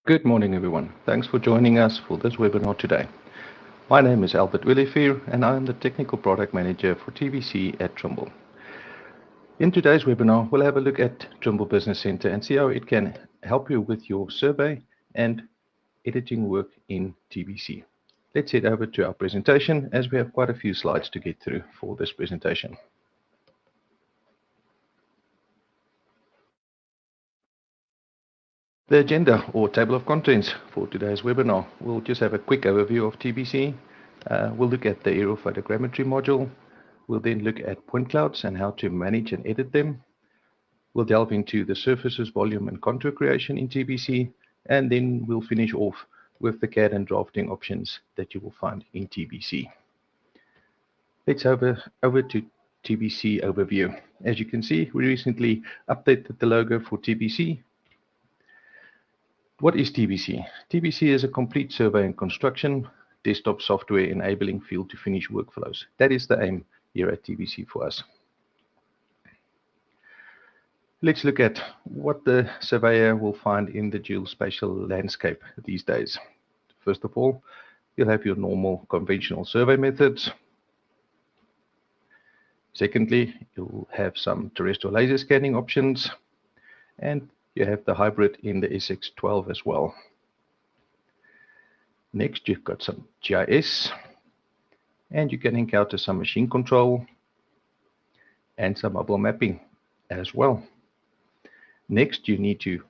Good morning, everyone. Thanks for joining us for this webinar today. My name is Albert Willifeer, and I am the Technical Product Manager for TBC at Trimble. In today's webinar, we'll have a look at Trimble Business Center and see how it can help you with your survey and editing work in TBC. Let's head over to our presentation as we have quite a few slides to get through for this presentation. The agenda or table of contents for today's webinar, we'll just have a quick overview of TBC. We'll look at the aerial photogrammetry module. We'll then look at point clouds and how to manage and edit them. We'll delve into the surfaces, volume, and contour creation in TBC, and then we'll finish off with the CAD and drafting options that you will find in TBC. Let's over to TBC overview. As you can see, we recently updated the logo for TBC. What is TBC? TBC is a complete survey and construction desktop software enabling field to finish workflows. That is the aim here at TBC for us. Let's look at what the surveyor will find in the geospatial landscape these days. First of all, you'll have your normal conventional survey methods. Secondly, you'll have some terrestrial laser scanning options, and you have the hybrid in the SX12 as well. Next, you've got some GIS, and you can encounter some machine control and some mobile mapping as well. Next, you need to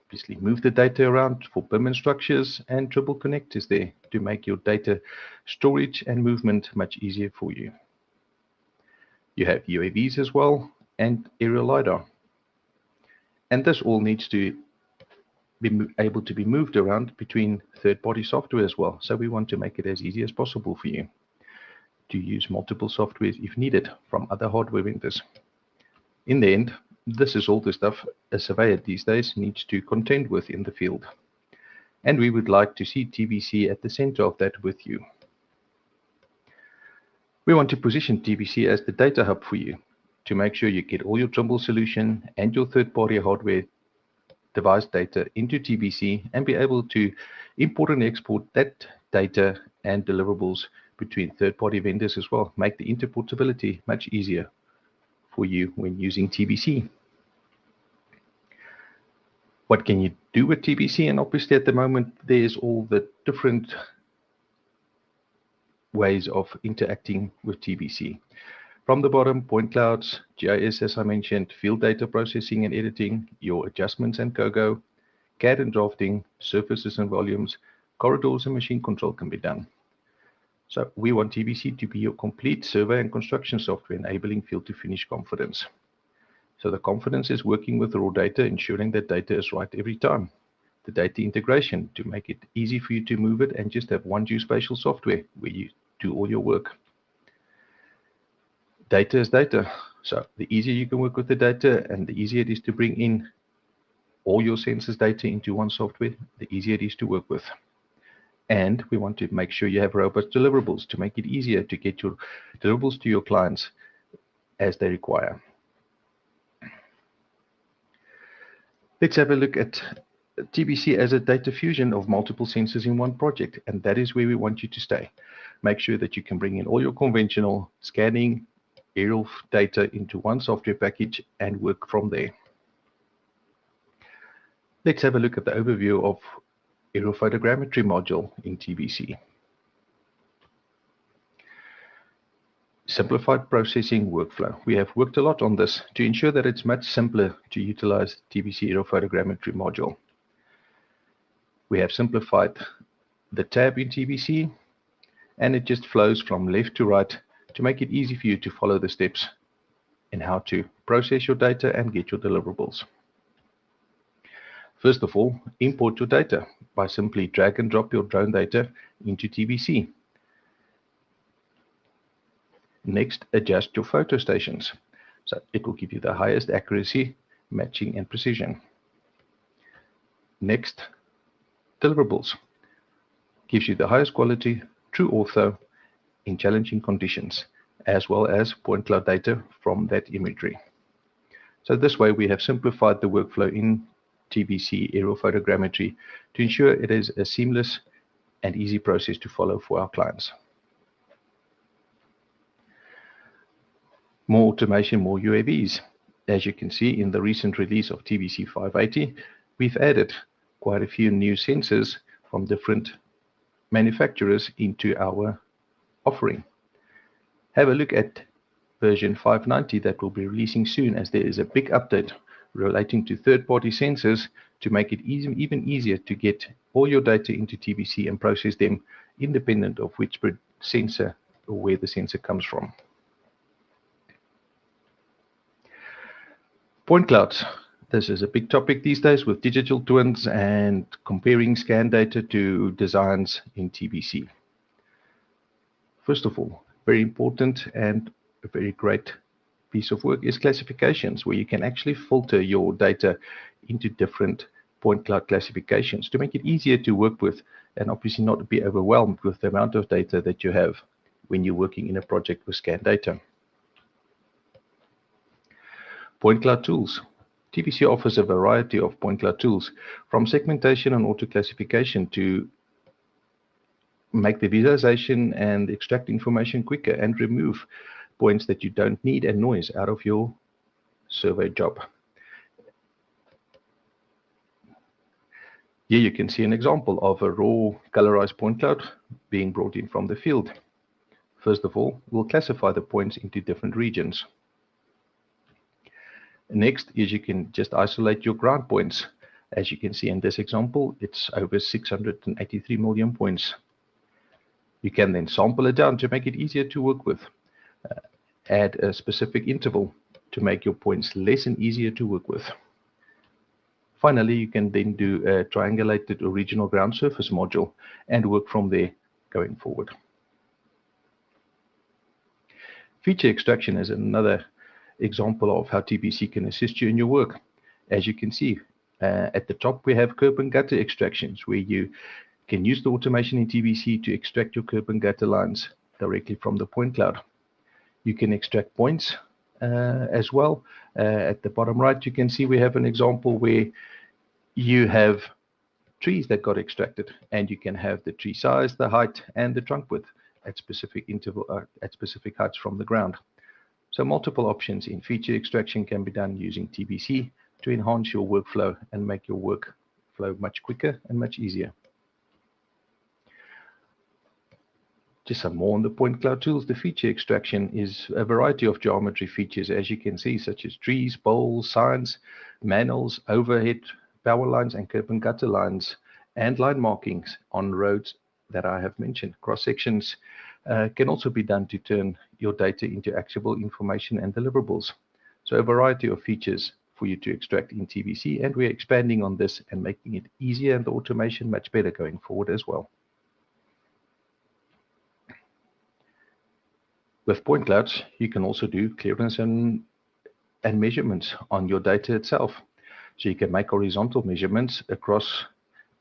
obviously move the data around for BIM and structures, and Trimble Connect is there to make your data storage and movement much easier for you. You have UAVs as well and aerial LiDAR. And this all needs to be able to be moved around between third-party software as well. So we want to make it as easy as possible for you to use multiple softwares if needed from other hardware vendors. In the end, this is all the stuff a surveyor these days needs to contend with in the field. And we would like to see TBC at the center of that with you. We want to position TBC as the data hub for you, to make sure you get all your Trimble solution and your third-party hardware device data into TBC and be able to import and export that data and deliverables between third-party vendors as well. Make the interportability much easier for you when using TBC. What can you do with TBC? And obviously at the moment, there's all the different ways of interacting with TBC. From the bottom, point clouds, GIS, as I mentioned, field data processing and editing, your adjustments and COGO, CAD and drafting, surfaces and volumes, corridors and machine control can be done. So we want TBC to be your complete survey and construction software enabling field to finish confidence. So the confidence is working with raw data, ensuring that data is right every time. The data integration to make it easy for you to move it and just have one geospatial software where you do all your work. Data is data. So the easier you can work with the data and the easier it is to bring in all your sensors data into one software, the easier it is to work with. And we want to make sure you have robust deliverables to make it easier to get your deliverables to your clients as they require. Let's have a look at TBC as a data fusion of multiple sensors in one project, and that is where we want you to stay. Make sure that you can bring in all your conventional scanning, aerial data into one software package and work from there. Let's have a look at the overview of aerial photogrammetry module in TBC. Simplified processing workflow. We have worked a lot on this to ensure that it's much simpler to utilize TBC aerial photogrammetry module. We have simplified the tab in TBC, and it just flows from left to right to make it easy for you to follow the steps in how to process your data and get your deliverables. First of all, import your data by simply drag and drop your drone data into TBC. Next, adjust your photo stations. So it will give you the highest accuracy, matching, and precision. Next, deliverables. Gives you the highest quality, true ortho, in challenging conditions, as well as point cloud data from that imagery. So this way we have simplified the workflow in TBC aerial photogrammetry to ensure it is a seamless and easy process to follow for our clients. More automation, more UAVs. As you can see in the recent release of TBC 580, we've added quite a few new sensors from different manufacturers into our offering. Have a look at version 590 that will be releasing soon, as there is a big update relating to third-party sensors to make it even easier to get all your data into TBC and process them independent of which sensor or where the sensor comes from. Point clouds. This is a big topic these days with digital twins and comparing scan data to designs in TBC. First of all, very important and a very great piece of work is classifications, where you can actually filter your data into different point cloud classifications to make it easier to work with and obviously not be overwhelmed with the amount of data that you have when you're working in a project with scan data. Point cloud tools. TBC offers a variety of point cloud tools, from segmentation and auto classification to make the visualization and extract information quicker and remove points that you don't need and noise out of your survey job. Here you can see an example of a raw colorized point cloud being brought in from the field. First of all, we'll classify the points into different regions. Next is you can just isolate your ground points. As you can see in this example, it's over 683 million points. You can then sample it down to make it easier to work with. Add a specific interval to make your points less and easier to work with. Finally, you can then do a triangulated original ground surface module and work from there going forward. Feature extraction is another example of how TBC can assist you in your work. As you can see, at the top we have curb and gutter extractions, where you can use the automation in TBC to extract your curb and gutter lines directly from the point cloud. You can extract points as well. At the bottom right, you can see we have an example where you have trees that got extracted, and you can have the tree size, the height, and the trunk width at specific heights from the ground. So multiple options in feature extraction can be done using TBC to enhance your workflow and make your workflow much quicker and much easier. Just some more on the point cloud tools. The feature extraction is a variety of geometry features, as you can see, such as trees, poles, signs, manholes, overhead power lines, and curb and gutter lines, and line markings on roads that I have mentioned. Cross sections can also be done to turn your data into actionable information and deliverables. So a variety of features for you to extract in TBC, and we're expanding on this and making it easier and the automation much better going forward as well. With point clouds, you can also do clearance and measurements on your data itself. So you can make horizontal measurements across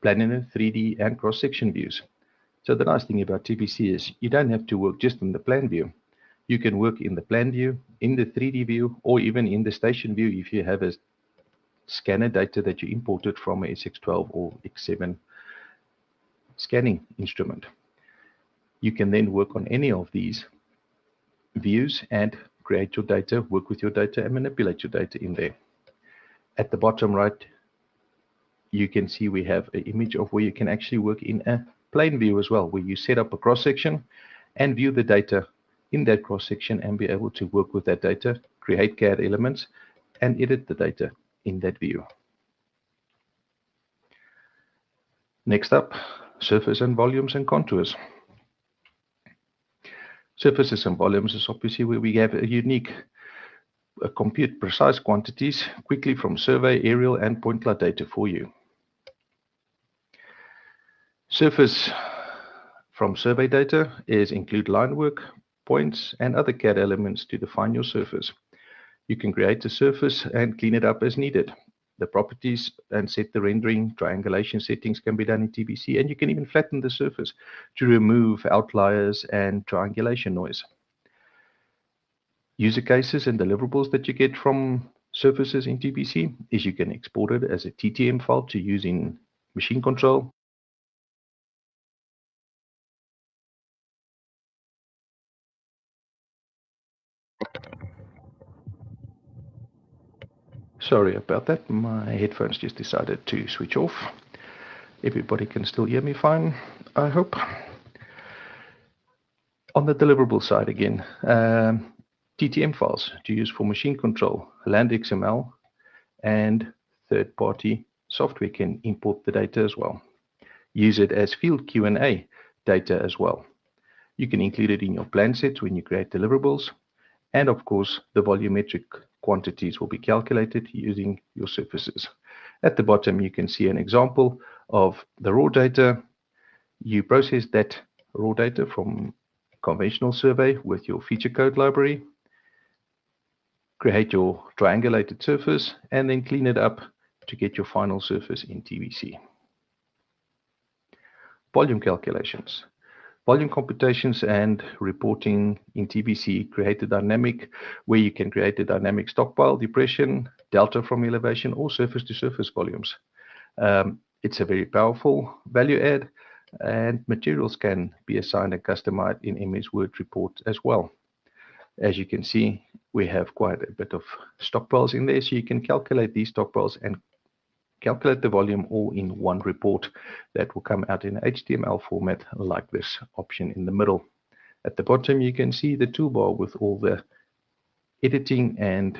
planar, 3D, and cross-section views. So the nice thing about TBC is you don't have to work just in the plan view. You can work in the plan view, in the 3D view, or even in the station view if you have a scanner data that you imported from a SX12 or X7 scanning instrument. You can then work on any of these views and create your data, work with your data, and manipulate your data in there. At the bottom right, you can see we have an image of where you can actually work in a plane view as well, where you set up a cross-section and view the data in that cross-section and be able to work with that data, create CAD elements, and edit the data in that view. Next up, surface and volumes and contours. Surfaces and volumes is obviously where we have a unique compute precise quantities quickly from survey, aerial, and point cloud data for you. Surface from survey data include line work, points, and other CAD elements to define your surface. You can create a surface and clean it up as needed. The properties and set the rendering, triangulation settings can be done in TBC, and you can even flatten the surface to remove outliers and triangulation noise. User cases and deliverables that you get from surfaces in TBC is you can export it as a TTM file to use in machine control. Sorry about that, my headphones just decided to switch off. Everybody can still hear me fine, I hope. On the deliverable side again, TTM files to use for machine control, land XML, and third-party software can import the data as well. Use it as field Q&A data as well. You can include it in your plan sets when you create deliverables, and of course the volumetric quantities will be calculated using your surfaces. At the bottom you can see an example of the raw data. You process that raw data from conventional survey with your feature code library, create your triangulated surface, and then clean it up to get your final surface in TBC. Volume calculations. Volume computations and reporting in TBC create a dynamic where you can create a dynamic stockpile, depression, delta from elevation, or surface to surface volumes. It's a very powerful value add, and materials can be assigned and customized in MS Word report as well. As you can see, we have quite a bit of stockpiles in there, so you can calculate these stockpiles and calculate the volume all in one report that will come out in HTML format like this option in the middle. At the bottom you can see the toolbar with all the editing and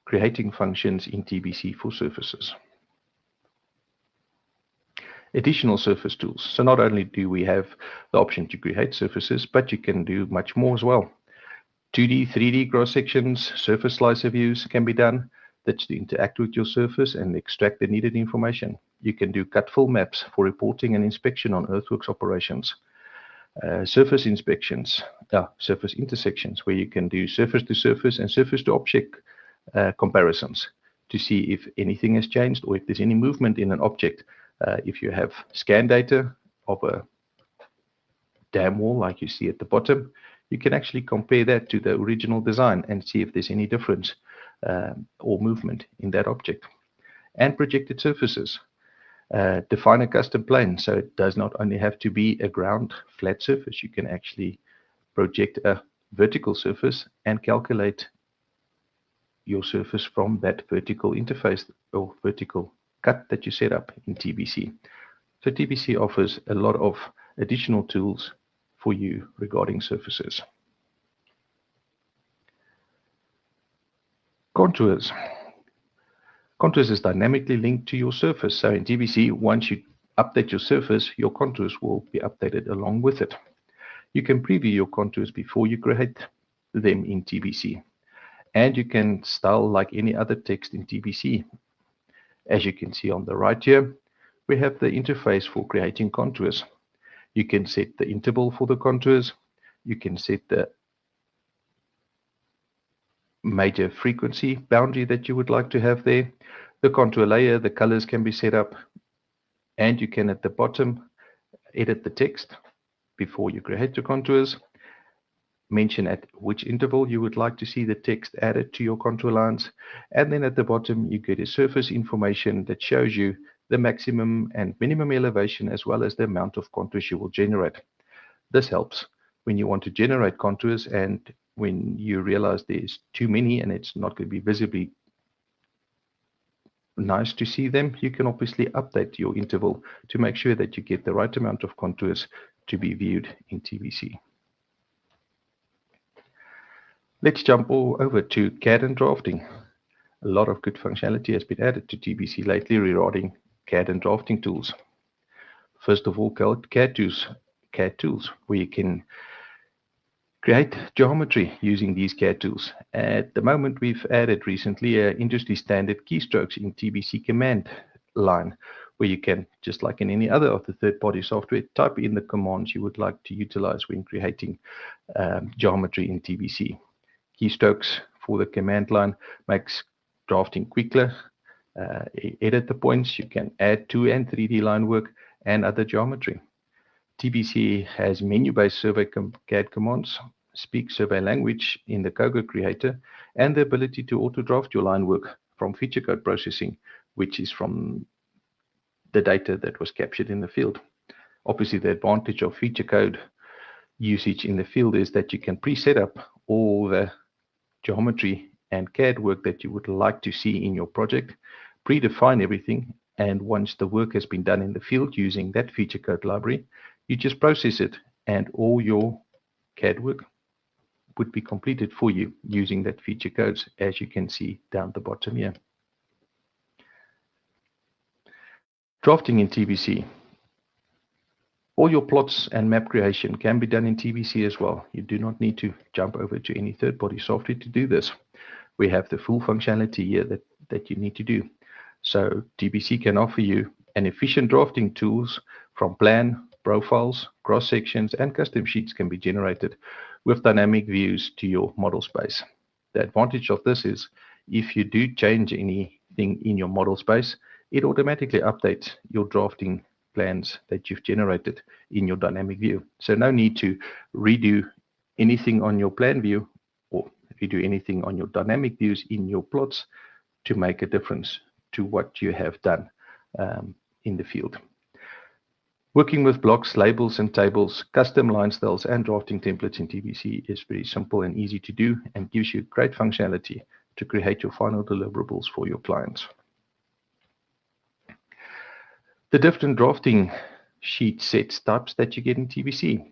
creating functions in TBC for surfaces. Additional surface tools. So not only do we have the option to create surfaces, but you can do much more as well. 2D, 3D cross sections, surface slicer views can be done. That's to interact with your surface and extract the needed information. You can do cut fill maps for reporting and inspection on earthworks operations. Surface inspections, surface intersections, where you can do surface to surface and surface to object comparisons to see if anything has changed or if there's any movement in an object. If you have scan data of a dam wall like you see at the bottom, you can actually compare that to the original design and see if there's any difference or movement in that object. And projected surfaces. Define a custom plane, so it does not only have to be a ground flat surface. You can actually project a vertical surface and calculate your surface from that vertical interface or vertical cut that you set up in TBC. So TBC offers a lot of additional tools for you regarding surfaces. Contours. Contours is dynamically linked to your surface. So in TBC, once you update your surface, your contours will be updated along with it. You can preview your contours before you create them in TBC. And you can style like any other text in TBC. As you can see on the right here, we have the interface for creating contours. You can set the interval for the contours. You can set the major frequency boundary that you would like to have there. The contour layer, the colors can be set up, and you can at the bottom edit the text before you create your contours. Mention at which interval you would like to see the text added to your contour lines, and then at the bottom you get a surface information that shows you the maximum and minimum elevation as well as the amount of contours you will generate. This helps when you want to generate contours and when you realize there's too many and it's not going to be visibly nice to see them. You can obviously update your interval to make sure that you get the right amount of contours to be viewed in TBC. Let's jump over to CAD and drafting. A lot of good functionality has been added to TBC lately regarding CAD and drafting tools. First of all, CAD tools, where you can create geometry using these CAD tools. At the moment, we've added recently industry standard keystrokes in TBC command line, where you can, just like in any other of the third-party software, type in the commands you would like to utilize when creating geometry in TBC. Keystrokes for the command line makes drafting quicker. Edit the points. You can add 2 and 3D line work and other geometry. TBC has menu-based survey CAD commands, speak survey language in the Koga creator, and the ability to auto-draft your line work from feature code processing, which is from the data that was captured in the field. Obviously, the advantage of feature code usage in the field is that you can pre-set up all the geometry and CAD work that you would like to see in your project, predefine everything, and once the work has been done in the field using that feature code library, you just process it, and all your CAD work would be completed for you using that feature codes, as you can see down the bottom here. Drafting in TBC. All your plots and map creation can be done in TBC as well. You do not need to jump over to any third-party software to do this. We have the full functionality here that you need to do. So TBC can offer you an efficient drafting tools from plan, profiles, cross-sections, and custom sheets can be generated with dynamic views to your model space. The advantage of this is if you do change anything in your model space, it automatically updates your drafting plans that you've generated in your dynamic view. So no need to redo anything on your plan view or redo anything on your dynamic views in your plots to make a difference to what you have done in the field. Working with blocks, labels, and tables, custom line styles, and drafting templates in TBC is very simple and easy to do and gives you great functionality to create your final deliverables for your clients. The different drafting sheet sets types that you get in TBC.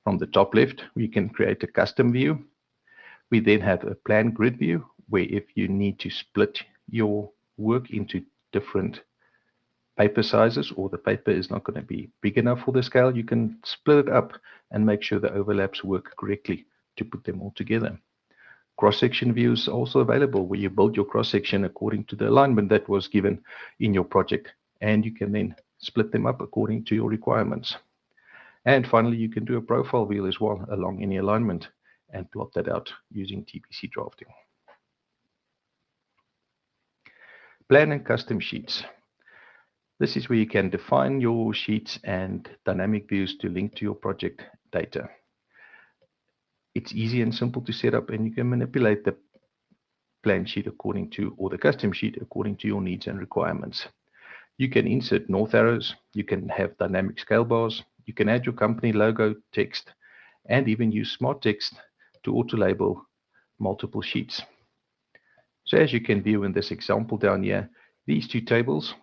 From the top left, we can create a custom view. We then have a plan grid view, where if you need to split your work into different paper sizes, or the paper is not going to be big enough for the scale, you can split it up and make sure the overlaps work correctly to put them all together. Cross-section views are also available, where you build your cross-section according to the alignment that was given in your project, and you can then split them up according to your requirements. And finally, you can do a profile view as well along any alignment and plot that out using TBC drafting. Plan and custom sheets. This is where you can define your sheets and dynamic views to link to your project data. It's easy and simple to set up, and you can manipulate the plan sheet according to, or the custom sheet according to your needs and requirements. You can insert north arrows, you can have dynamic scale bars, you can add your company logo, text, and even use smart text to auto-label multiple sheets. So as you can view in this example down here, these two tables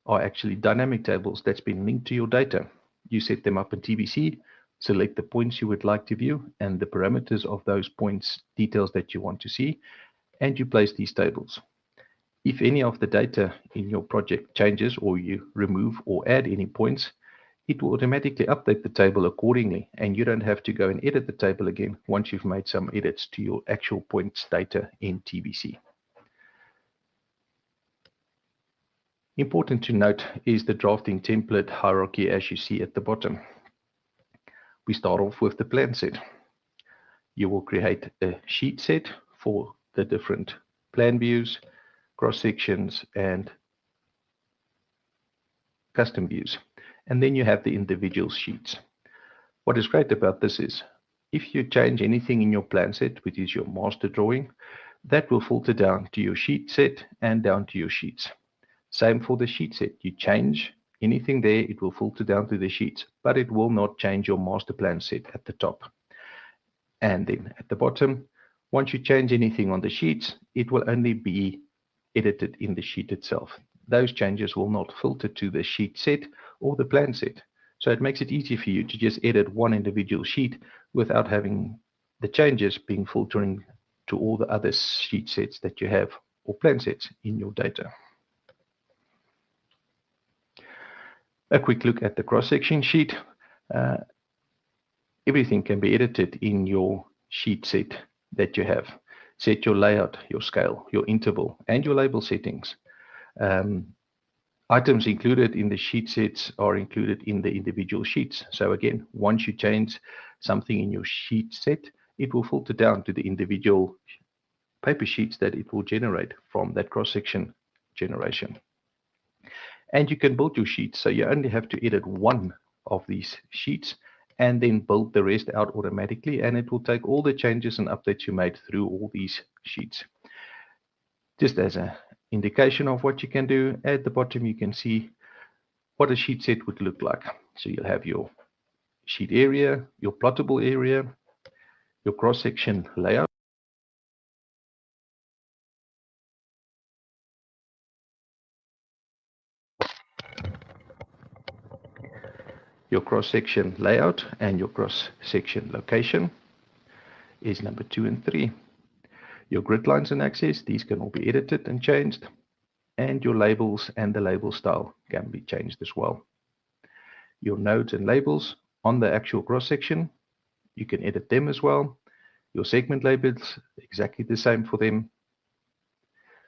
are actually dynamic tables that's been linked to your data. You set them up in TBC, select the points you would like to view and the parameters of those points, details that you want to see, and you place these tables. If any of the data in your project changes, or you remove or add any points, it will automatically update the table accordingly, and you don't have to go and edit the table again once you've made some edits to your actual points data in TBC. Important to note is the drafting template hierarchy as you see at the bottom. We start off with the plan set. You will create a sheet set for the different plan views, cross-sections, and custom views. And then you have the individual sheets. What is great about this is if you change anything in your plan set, which is your master drawing, that will filter down to your sheet set and down to your sheets. Same for the sheet set. You change anything there, it will filter down to the sheets, but it will not change your master plan set at the top. And then at the bottom, once you change anything on the sheets, it will only be edited in the sheet itself. Those changes will not filter to the sheet set or the plan set. So it makes it easy for you to just edit one individual sheet without having the changes being filtering to all the other sheet sets that you have or plan sets in your data. A quick look at the cross-section sheet. Everything can be edited in your sheet set that you have. Set your layout, your scale, your interval, and your label settings. Items included in the sheet sets are included in the individual sheets. So again, once you change something in your sheet set, it will filter down to the individual paper sheets that it will generate from that cross-section generation. And you can build your sheets, so you only have to edit one of these sheets, and then build the rest out automatically, and it will take all the changes and updates you made through all these sheets. Just as an indication of what you can do, at the bottom you can see what a sheet set would look like. So you'll have your sheet area, your plottable area, your cross-section layout, and your cross-section location is number 2 and 3. Your grid lines and axes, these can all be edited and changed, and your labels and the label style can be changed as well. Your nodes and labels on the actual cross-section, you can edit them as well. Your segment labels, exactly the same for them.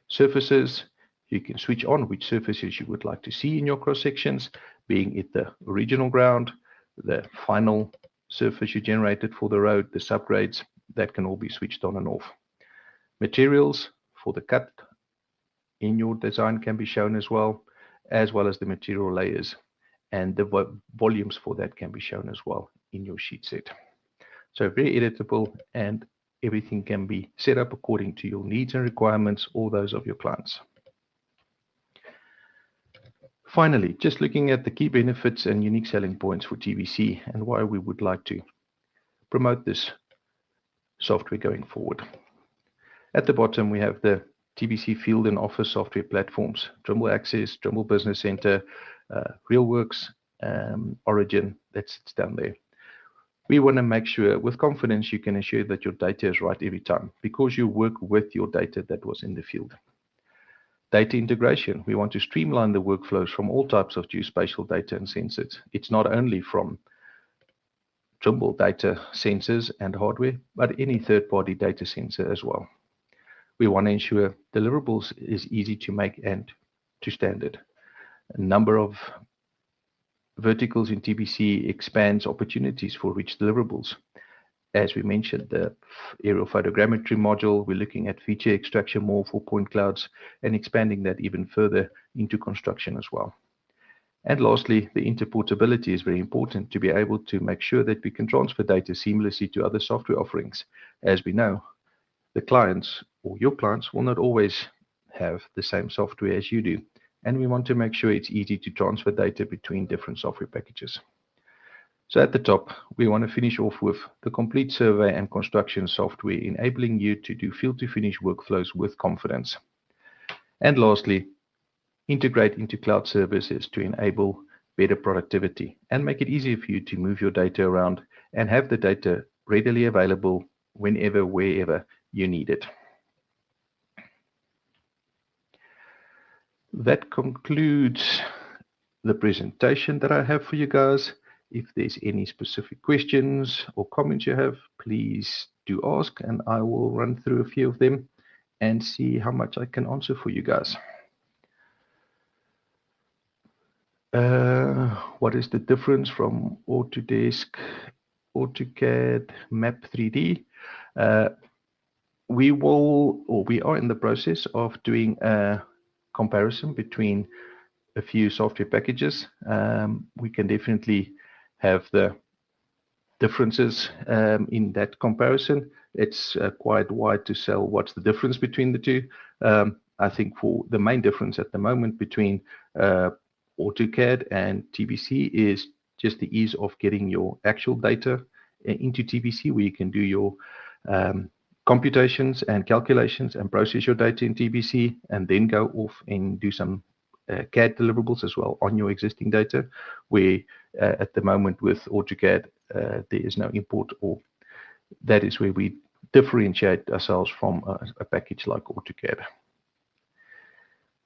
Surfaces, you can switch on which surfaces you would like to see in your cross-sections, being it the original ground, the final surface you generated for the road, the subgrades, that can all be switched on and off. Materials for the cut in your design can be shown as well as the material layers, and the volumes for that can be shown as well in your sheet set. So very editable, and everything can be set up according to your needs and requirements or those of your clients. Finally, just looking at the key benefits and unique selling points for TBC and why we would like to promote this software going forward. At the bottom, we have the TBC field and office software platforms, Trimble Access, Trimble Business Center, RealWorks, Origin, that sits down there. We want to make sure with confidence you can ensure that your data is right every time, because you work with your data that was in the field. Data integration, we want to streamline the workflows from all types of geospatial data and sensors. It's not only from Trimble data sensors and hardware, but any third-party data sensor as well. We want to ensure deliverables is easy to make and to standard. A number of verticals in TBC expands opportunities for rich deliverables. As we mentioned, the aerial photogrammetry module, we're looking at feature extraction more for point clouds and expanding that even further into construction as well. And lastly, the interportability is very important to be able to make sure that we can transfer data seamlessly to other software offerings. As we know, the clients or your clients will not always have the same software as you do, and we want to make sure it's easy to transfer data between different software packages. So at the top, we want to finish off with the complete survey and construction software, enabling you to do field-to-finish workflows with confidence. And lastly, integrate into cloud services to enable better productivity and make it easier for you to move your data around and have the data readily available whenever, wherever you need it. That concludes the presentation that I have for you guys. If there's any specific questions or comments you have, please do ask, and I will run through a few of them and see how much I can answer for you guys. What is the difference from Autodesk, AutoCAD, Map 3D? We are in the process of doing a comparison between a few software packages. We can definitely have the differences in that comparison. It's quite wide to sell what's the difference between the two. I think for the main difference at the moment between AutoCAD and TBC is just the ease of getting your actual data into TBC, where you can do your computations and calculations and process your data in TBC and then go off and do some CAD deliverables as well on your existing data, where at the moment with AutoCAD there is no import, or that is where we differentiate ourselves from a package like AutoCAD.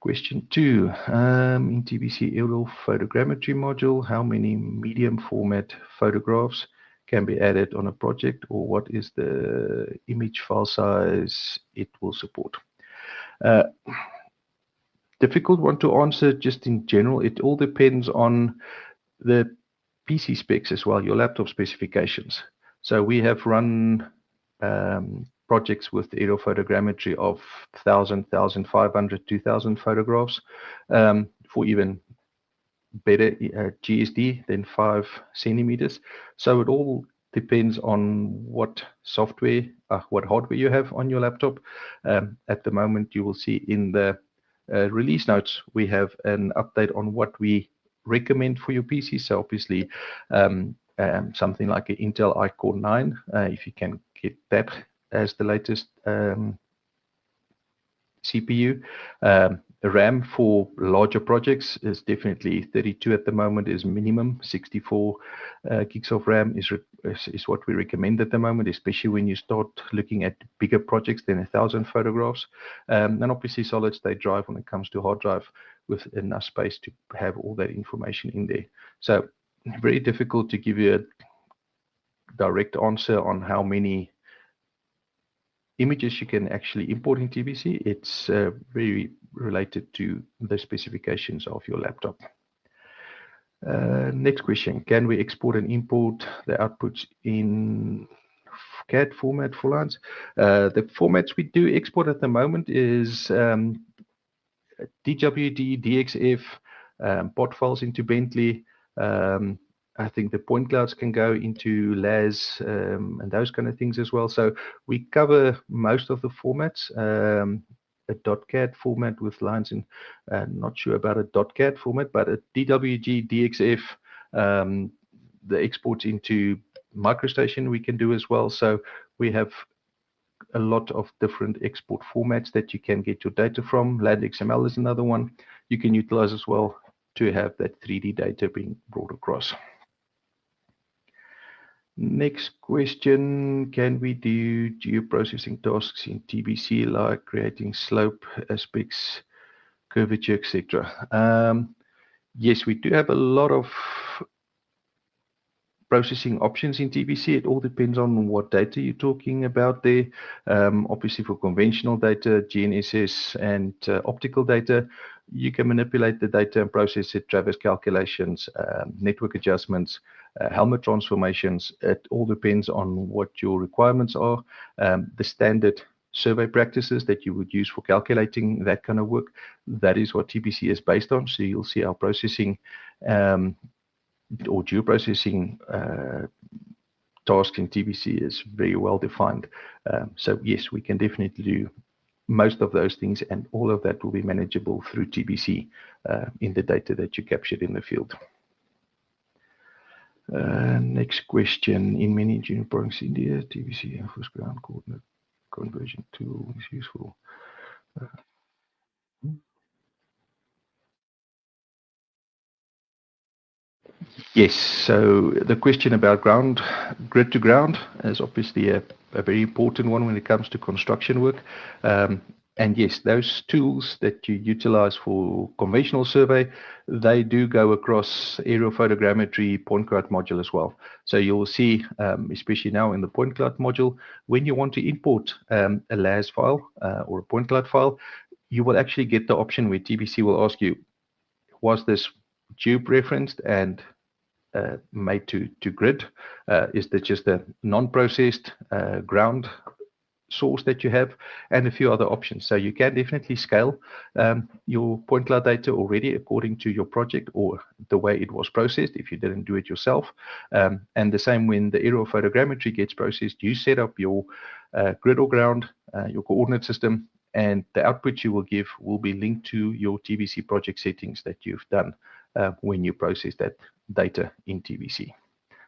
Question 2, in TBC aerial photogrammetry module, how many medium format photographs can be added on a project, or what is the image file size it will support? Difficult one to answer just in general. It all depends on the PC specs as well, your laptop specifications. So we have run projects with aerial photogrammetry of 1,000, 1,500, 2,000 photographs for even better GSD than 5 centimeters. So it all depends on what software, what hardware you have on your laptop. At the moment, you will see in the release notes, we have an update on what we recommend for your PC. So obviously, something like an Intel iCore 9, if you can get that as the latest CPU. RAM for larger projects is definitely 32 at the moment is minimum. 64 gigs of RAM is what we recommend at the moment, especially when you start looking at bigger projects than 1,000 photographs. And obviously solid state drive when it comes to hard drive with enough space to have all that information in there. So very difficult to give you a direct answer on how many images you can actually import in TBC. It's very related to the specifications of your laptop. Next question, can we export and import the outputs in CAD format for lines? The formats we do export at the moment is DWD, DXF, pot files into Bentley. I think the point clouds can go into LAS and those kind of things as well. So we cover most of the formats. A .CAD format with lines in, not sure about a .CAD format, but a DWG, DXF, the exports into MicroStation we can do as well. So we have a lot of different export formats that you can get your data from. LAD XML is another one you can utilize as well to have that 3D data being brought across. Next question, can we do geoprocessing tasks in TBC like creating slope, aspects, curvature, etc.? Yes, we do have a lot of processing options in TBC. It all depends on what data you're talking about there. Obviously for conventional data, GNSS and optical data, you can manipulate the data and process it, traverse calculations, network adjustments, helmet transformations. It all depends on what your requirements are. The standard survey practices that you would use for calculating that kind of work, that is what TBC is based on. So you'll see our processing or geoprocessing task in TBC is very well defined. So yes, we can definitely do most of those things, and all of that will be manageable through TBC in the data that you captured in the field. Next question, in many junior projects in India, TBC and first ground coordinate conversion tool is useful. Yes, so the question about grid to ground is obviously a very important one when it comes to construction work. And yes, those tools that you utilize for conventional survey, they do go across aerial photogrammetry, point cloud module as well. So you'll see, especially now in the point cloud module, when you want to import a LAS file or a point cloud file, you will actually get the option where TBC will ask you, was this geo-preferenced and made to grid? Is that just a non-processed ground source that you have, and a few other options. So you can definitely scale your point cloud data already according to your project or the way it was processed if you didn't do it yourself. And the same when the aerial photogrammetry gets processed, you set up your grid or ground, your coordinate system, and the output you will give will be linked to your TBC project settings that you've done when you process that data in TBC.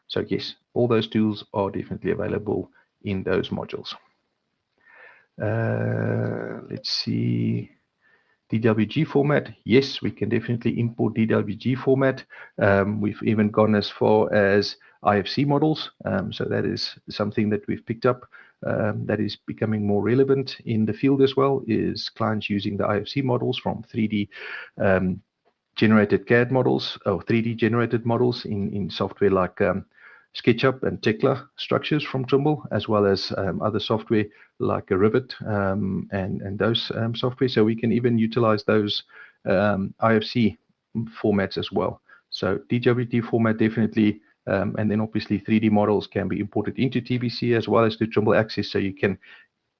So yes, all those tools are definitely available in those modules. Let's see, DWG format. Yes, we can definitely import DWG format. We've even gone as far as IFC models. So that is something that we've picked up that is becoming more relevant in the field as well, is clients using the IFC models from 3D generated CAD models or 3D generated models in software like SketchUp and Tekla structures from Trimble, as well as other software like a Rivet and those software. So we can even utilize those IFC formats as well. So DWG format definitely, and then obviously 3D models can be imported into TBC as well as to Trimble Access. So you can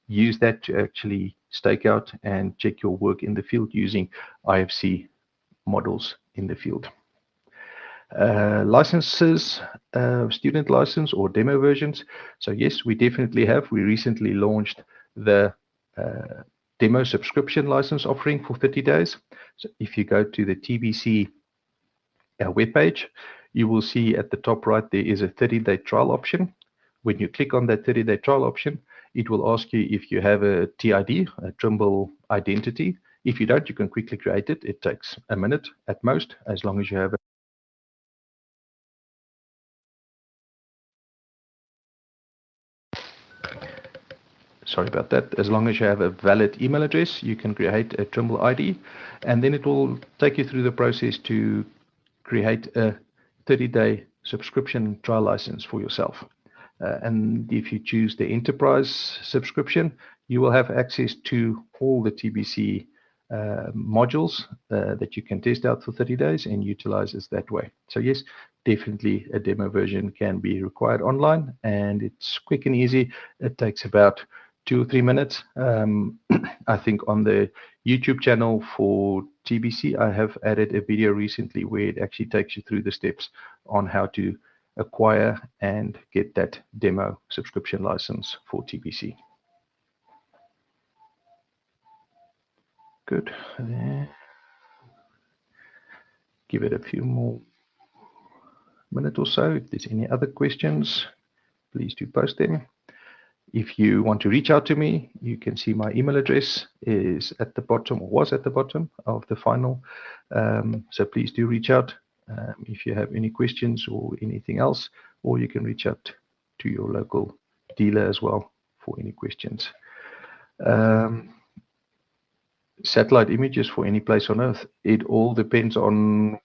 use that to actually stake out and check your work in the field using IFC models in the field. Licenses, student license or demo versions. So yes, we definitely have. We recently launched the demo subscription license offering for 30 days. So if you go to the TBC webpage, you will see at the top right there is a 30-day trial option. When you click on that 30-day trial option, it will ask you if you have a TID, a Trimble identity. If you don't, you can quickly create it. It takes a minute at most, as long as you have a sorry about that. As long as you have a valid email address, you can create a Trimble ID, and then it will take you through the process to create a 30-day subscription trial license for yourself. And if you choose the enterprise subscription, you will have access to all the TBC modules that you can test out for 30 days and utilize it that way. So yes, definitely a demo version can be required online, and it's quick and easy. It takes about 2 or 3 minutes. I think on the YouTube channel for TBC, I have added a video recently where it actually takes you through the steps on how to acquire and get that demo subscription license for TBC. Good. Give it a few more minutes or so. If there's any other questions, please do post them. If you want to reach out to me, you can see my email address is at the bottom, or was at the bottom of the final. So please do reach out if you have any questions or anything else, or you can reach out to your local dealer as well for any questions. Satellite images for any place on Earth. It all depends on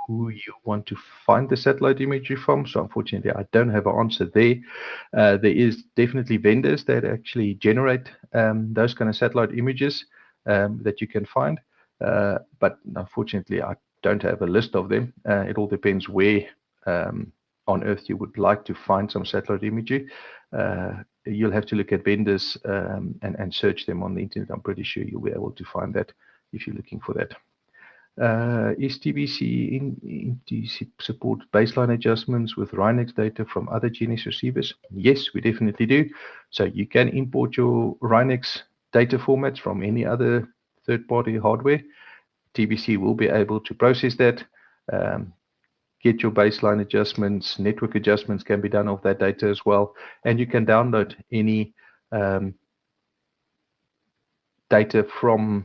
who you want to find the satellite imagery from. So unfortunately, I don't have an answer there. There is definitely vendors that actually generate those kind of satellite images that you can find. But unfortunately, I don't have a list of them. It all depends where on Earth you would like to find some satellite imagery. You'll have to look at vendors and search them on the internet. I'm pretty sure you'll be able to find that if you're looking for that. Is TBC in to support baseline adjustments with Rhinex data from other GNSS receivers? Yes, we definitely do. So you can import your Rhinex data formats from any other third-party hardware. TBC will be able to process that, get your baseline adjustments, network adjustments can be done off that data as well, and you can download any data from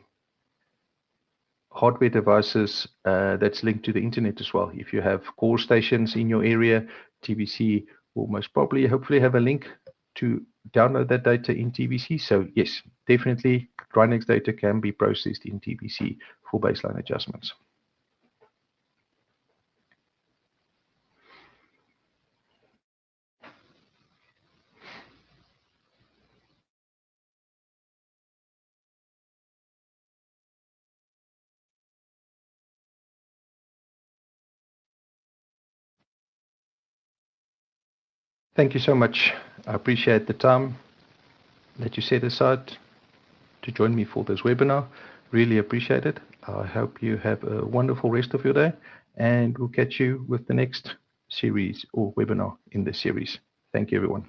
hardware devices that's linked to the internet as well. If you have core stations in your area, TBC will most probably hopefully have a link to download that data in TBC. So yes, definitely Rhinex data can be processed in TBC for baseline adjustments. Thank you so much. I appreciate the time that you set aside to join me for this webinar. Really appreciate it. I hope you have a wonderful rest of your day, and we'll catch you with the next series or webinar in this series. Thank you, everyone.